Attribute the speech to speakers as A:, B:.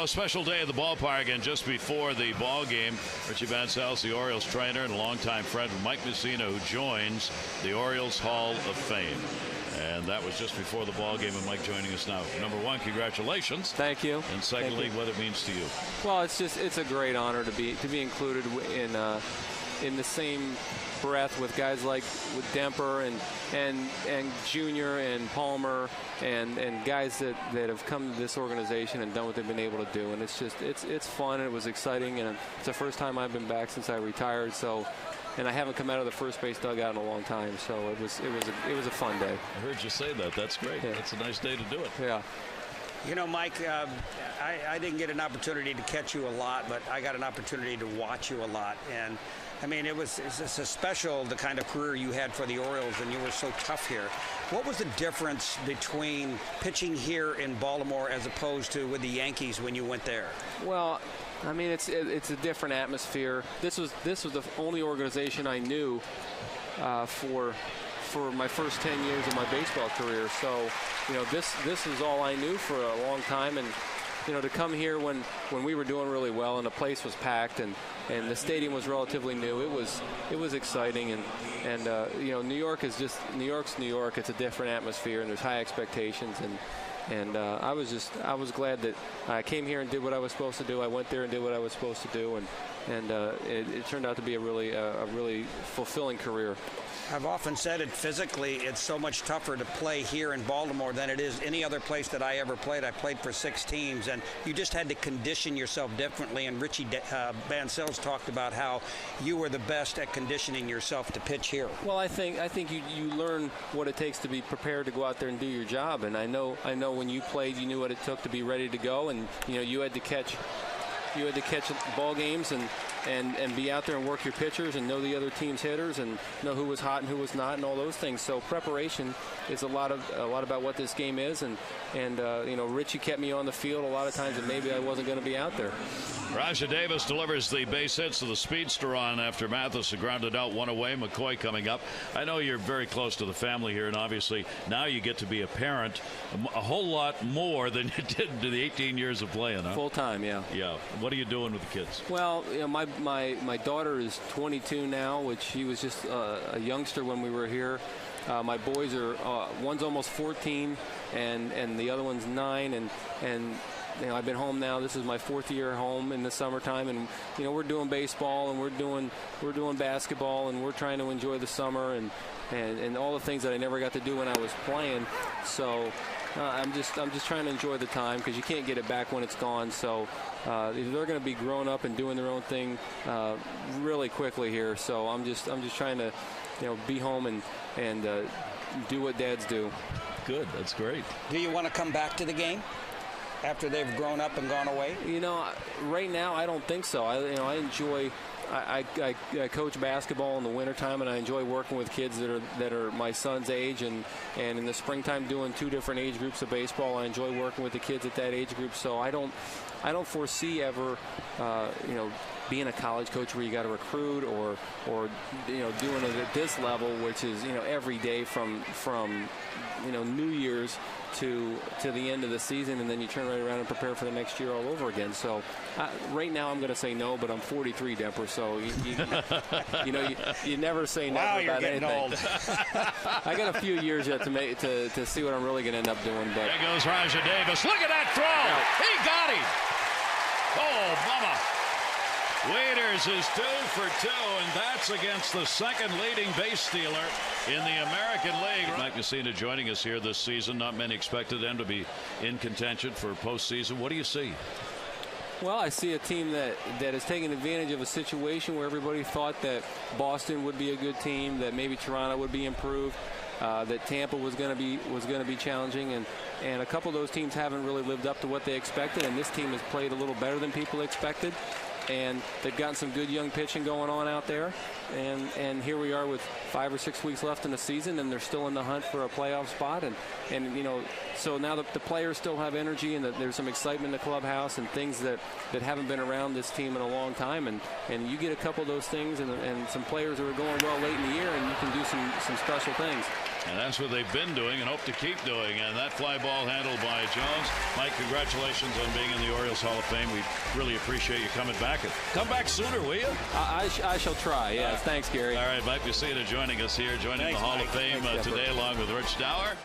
A: So a special day at the ballpark, and just before the ball game, Richie Van Sal's the Orioles trainer and longtime friend of Mike Mussina, who joins the Orioles Hall of Fame. And that was just before the ball game, and Mike joining us now. Number one, congratulations.
B: Thank you.
A: And secondly, what it means to you.
B: Well, it's a great honor to be included in the same breath with guys like with Demper and Junior and Palmer and guys that have come to this organization and done what they've been able to do. And it's fun, and it was exciting, and it's the first time I've been back since I retired. So. And I haven't come out of the first base dugout in a long time, so it was a fun day.
A: I heard you say that. That's great. Yeah. That's a nice day to do it.
B: Yeah.
C: You know, Mike, I didn't get an opportunity to catch you a lot, but I got an opportunity to watch you a lot. And, I mean, it's a special, the kind of career you had for the Orioles, and you were so tough here. What was the difference between pitching here in Baltimore as opposed to with the Yankees when you went there?
B: Well, I mean, it's a different atmosphere. This was the only organization I knew for my first 10 years of my baseball career. So, you know, this was all I knew for a long time. And, you know, to come here when we were doing really well and the place was packed and the stadium was relatively new, it was exciting. And you know, New York's New York. It's a different atmosphere, and there's high expectations. And I was glad that I came here and did what I was supposed to do. I went there and did what I was supposed to do, and it turned out to be a really fulfilling career.
C: I've often said it, physically, it's so much tougher to play here in Baltimore than it is any other place that I ever played. I played for 6 teams, and you just had to condition yourself differently. And Richie Van Sal's talked about how you were the best at conditioning yourself to pitch here.
B: Well, I think you learn what it takes to be prepared to go out there and do your job. And I know when you played, you knew what it took to be ready to go, and you know you had to catch ball games and be out there and work your pitchers and know the other team's hitters and know who was hot and who was not and all those things. So preparation is a lot about what this game is, and you know, Richie kept me on the field a lot of times, and maybe I wasn't going to be out there.
A: Raja Davis delivers the base hits to the speedster on after Mathis grounded out one away. McCoy coming up. I know you're very close to the family here, and obviously now you get to be a parent a whole lot more than you did in the 18 years of playing, huh?
B: Full time, yeah.
A: Yeah. What are you doing with the kids?
B: Well, you know, my daughter is 22 now, which she was just a youngster when we were here. My boys are one's almost 14 and the other one's 9, and you know, I've been home now. This is my 4th year home in the summertime, and you know, we're doing baseball and we're doing basketball, and we're trying to enjoy the summer and all the things that I never got to do when I was playing. So I'm just trying to enjoy the time, because you can't get it back when it's gone. So they're going to be growing up and doing their own thing really quickly here. So I'm just trying to, you know, be home and do what dads do.
A: Good. That's great.
C: Do you want to come back to the game after they've grown up and gone away?
B: You know, right now I don't think so. I enjoy. I coach basketball in the wintertime, and I enjoy working with kids that are my son's age, and in the springtime doing 2 different age groups of baseball. I enjoy working with the kids at that age group, so I don't foresee ever you know, being a college coach where you got to recruit or you know, doing it at this level, which is, you know, every day from you know, New Year's to the end of the season, and then you turn right around and prepare for the next year all over again. So right now I'm going to say no, but I'm 43, Demper, so you know, you never say never.
C: Wow,
B: about
C: you're getting
B: anything.
C: old.
B: I got a few years yet to see what I'm really going to end up doing. But
A: there goes Raja Davis. Look at that throw. Yeah. He got him. Oh, mama. Waiters is 2 for 2, and that's against the second leading base stealer in the American League. Mike Mussina joining us here this season. Not many expected them to be in contention for postseason. What do you see?
B: Well, I see a team that has taken advantage of a situation where everybody thought that Boston would be a good team, that maybe Toronto would be improved, that Tampa was going to be challenging, and a couple of those teams haven't really lived up to what they expected, and this team has played a little better than people expected. And they've gotten some good young pitching going on out there, and here we are with 5 or 6 weeks left in the season, and they're still in the hunt for a playoff spot, and you know, so now the players still have energy, and there's some excitement in the clubhouse and things that haven't been around this team in a long time, and you get a couple of those things and some players that are going well late in the year, and you can do some special things.
A: And that's what they've been doing and hope to keep doing. And that fly ball handled by Jones. Mike, congratulations on being in the Orioles Hall of Fame. We really appreciate you coming back. And come back sooner, will you?
B: I shall try. Yes, thanks, Gary.
A: All right, Mike Mussina joining us here, joining the Hall of Fame today, along with Rich Dower.